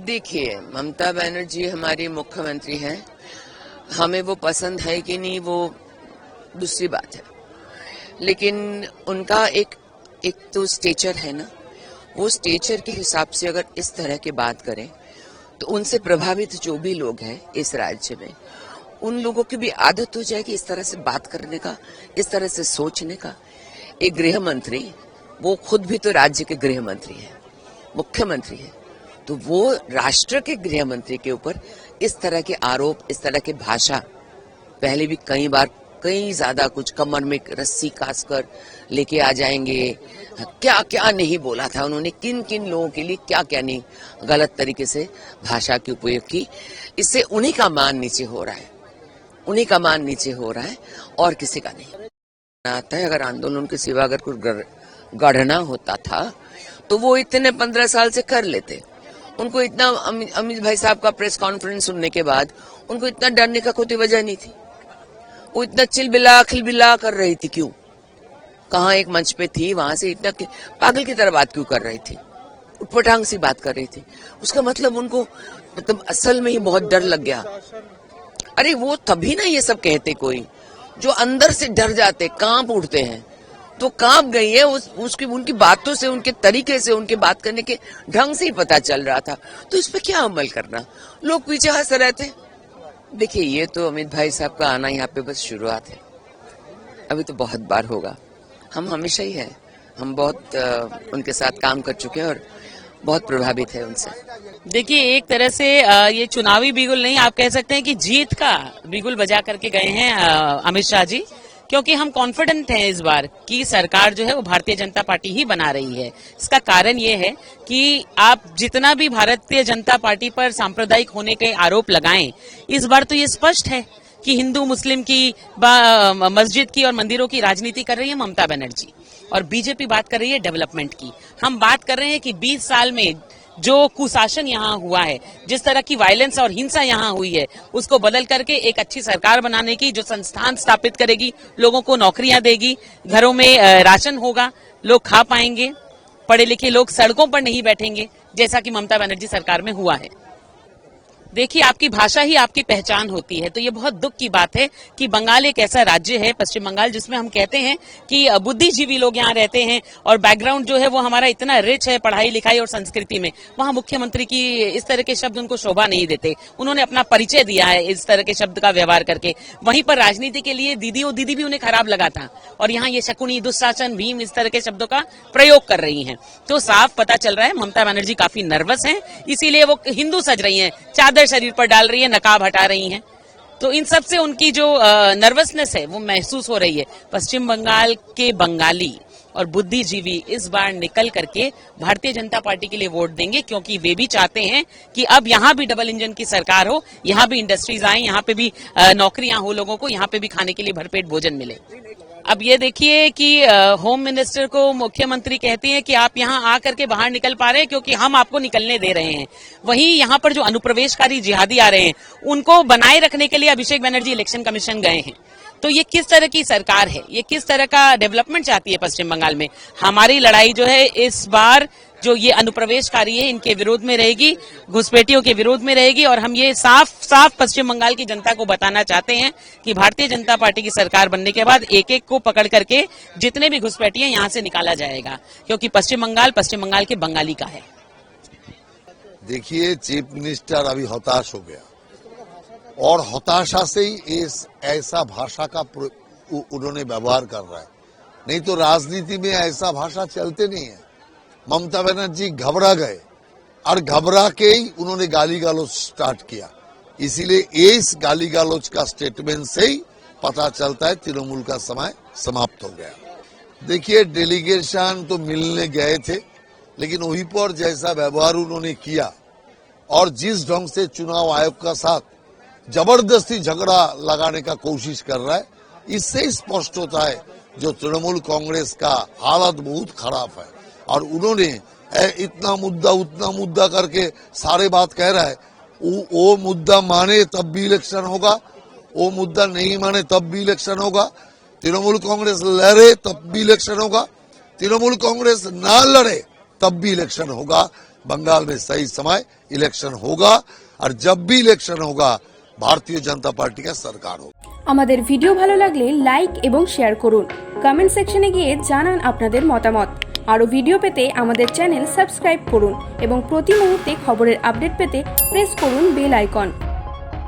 देखिए, ममता बनर्जी हमारी मुख्यमंत्री हैं। हमें वो पसंद है कि नहीं वो दूसरी बात है, लेकिन उनका एक तो स्टेचर है ना, वो स्टेचर के हिसाब से अगर इस तरह की बात करें तो उनसे प्रभावित जो भी लोग हैं इस राज्य में, उन लोगों की भी आदत हो जाएगी इस तरह से बात करने का, इस तरह से सोचने का। एक गृह मंत्री, वो खुद भी तो राज्य के गृह मंत्री है, मुख्यमंत्री है, तो वो राष्ट्र के गृह मंत्री के ऊपर इस तरह के आरोप, इस तरह की भाषा पहले भी कई बार कई ज्यादा कुछ कमर में रस्सी कसकर लेके आ जाएंगे। क्या क्या नहीं बोला था उन्होंने, किन किन लोगों के लिए क्या क्या नहीं गलत तरीके से भाषा की उपयोग की। इससे उन्हीं का मान नीचे हो रहा है, उन्हीं का मान नीचे हो रहा है और किसी का नहीं आता है। अगर आंदोलन के सिवा अगर कुछ गढ़ना होता था तो वो इतने 15 साल से कर लेते। उनको इतना अमित भाई साहब का प्रेस कॉन्फ्रेंस सुनने के बाद उनको इतना डरने का कोई वजह नहीं थी। वो इतना चिलबिला खिलबिला कर रही थी क्यों? कहाँ एक मंच पे थी, वहां से इतना पागल की तरह बात क्यों कर रही थी, उटपटांग सी बात कर रही थी? उसका मतलब उनको असल में ही बहुत डर लग गया। अरे वो तभी ना ये सब कहते, कोई जो अंदर से डर जाते, कांप उठते हैं, तो कांप गई है। उसकी उनकी बातों से, उनके तरीके से, उनके बात करने के ढंग से ही पता चल रहा था। तो इस पे क्या अमल करना? लोग पीछे हंस रहे थे। देखिए, ये तो अमित भाई साहब का आना यहाँ पे बस शुरुआत है, अभी तो बहुत बार होगा। हम हमेशा ही है, हम बहुत उनके साथ काम कर चुके हैं और बहुत प्रभावित है उनसे। देखिए, एक तरह से ये चुनावी बिगुल नहीं, आप कह सकते हैं कि जीत का बिगुल बजा करके गए हैं अमित शाह जी, क्योंकि हम कॉन्फिडेंट हैं इस बार कि सरकार जो है वो भारतीय जनता पार्टी ही बना रही है। इसका कारण ये है कि आप जितना भी भारतीय जनता पार्टी पर सांप्रदायिक होने के आरोप लगाएं, इस बार तो ये स्पष्ट है कि हिंदू मुस्लिम की, मस्जिद की और मंदिरों की राजनीति कर रही है ममता बनर्जी, और बीजेपी बात कर रही है डेवलपमेंट की। हम बात कर रहे हैं कि 20 साल में जो कुशासन यहाँ हुआ है, जिस तरह की वायलेंस और हिंसा यहाँ हुई है, उसको बदल करके एक अच्छी सरकार बनाने की, जो संस्थान स्थापित करेगी, लोगों को नौकरियां देगी, घरों में राशन होगा, लोग खा पाएंगे, पढ़े लिखे लोग सड़कों पर नहीं बैठेंगे, जैसा कि ममता बनर्जी सरकार में हुआ है। देखिए, आपकी भाषा ही आपकी पहचान होती है, तो ये बहुत दुख की बात है कि बंगाल एक ऐसा राज्य है, पश्चिम बंगाल, जिसमें हम कहते हैं कि बुद्धिजीवी लोग यहाँ रहते हैं और बैकग्राउंड जो है वो हमारा इतना रिच है पढ़ाई लिखाई और संस्कृति में। वहाँ मुख्यमंत्री की इस तरह के शब्द उनको शोभा नहीं देते। उन्होंने अपना परिचय दिया है इस तरह के शब्द का व्यवहार करके। वहीं पर राजनीति के लिए दीदी भी उन्हें खराब लगा था, और यहाँ ये शकुनी, दुशासन, भीम, इस तरह के शब्दों का प्रयोग कर रही है। तो साफ पता चल रहा है ममता बनर्जी काफी नर्वस है, इसीलिए वो हिंदू सज रही है, चादर शरीर पर डाल रही है, नकाब हटा रही हैं। तो इन सब से उनकी जो नर्वसनेस है वो महसूस हो रही है। पश्चिम बंगाल के बंगाली और बुद्धिजीवी इस बार निकल करके भारतीय जनता पार्टी के लिए वोट देंगे, क्योंकि वे भी चाहते हैं कि अब यहाँ भी डबल इंजन की सरकार हो, यहाँ भी इंडस्ट्रीज आए, यहाँ पे भी नौकरियां हो लोगों को, यहाँ पे भी खाने के लिए भरपेट भोजन मिले। अब ये देखिए कि होम मिनिस्टर को मुख्यमंत्री कहती है कि आप यहाँ आकर के बाहर निकल पा रहे हैं क्योंकि हम आपको निकलने दे रहे हैं। वहीं यहाँ पर जो अनुप्रवेशकारी जिहादी आ रहे हैं, उनको बनाए रखने के लिए अभिषेक बनर्जी इलेक्शन कमीशन गए हैं। तो ये किस तरह की सरकार है, ये किस तरह का डेवलपमेंट चाहती है पश्चिम बंगाल में? हमारी लड़ाई जो है इस बार जो ये अनुप्रवेशकारी है इनके विरोध में रहेगी, घुसपैठियों के विरोध में रहेगी, और हम ये साफ पश्चिम बंगाल की जनता को बताना चाहते हैं कि भारतीय जनता पार्टी की सरकार बनने के बाद एक एक को पकड़ करके जितने भी घुसपैठी हैं यहाँ से निकाला जाएगा, क्योंकि पश्चिम बंगाल के बंगाली का है। देखिए, चीफ मिनिस्टर अभी हताश हो गया, और हताशा से ही ऐसा भाषा का उन्होंने व्यवहार कर रहा है। नहीं तो राजनीति में ऐसा भाषा चलते नहीं है। ममता बनर्जी घबरा गए और घबरा के ही उन्होंने गाली गलौज स्टार्ट किया। इसीलिए इस गाली गलौज का स्टेटमेंट से ही पता चलता है तृणमूल का समय समाप्त हो गया। देखिए, डेलीगेशन तो मिलने गए थे, लेकिन वहीं पर जैसा व्यवहार उन्होंने किया और जिस ढंग से चुनाव आयोग का साथ जबरदस्ती झगड़ा लगाने का कोशिश कर रहा है, इससे स्पष्ट होता है जो तृणमूल कांग्रेस का हालत बहुत खराब है। और उन्होंने इतना मुद्दा उतना मुद्दा करके सारे बात कह रहा है। वो मुद्दा माने तब भी इलेक्शन होगा, वो मुद्दा नहीं माने तब भी इलेक्शन होगा। तृणमूल कांग्रेस लड़े तब भी इलेक्शन होगा, तृणमूल कांग्रेस ना लड़े तब भी इलेक्शन होगा। बंगाल में सही समय इलेक्शन होगा और जब भी इलेक्शन होगा भारतीय जनता पार्टी का सरकार होगा। আমাদের ভিডিও ভালো লাগলে লাইক এবং শেয়ার করুন। কমেন্ট সেকশনে গিয়ে জানান আপনাদের মতামত। আরো ভিডিও পেতে আমাদের চ্যানেল সাবস্ক্রাইব করুন এবং প্রতি মুহূর্তে খবরের আপডেট পেতে প্রেস করুন বেল আইকন।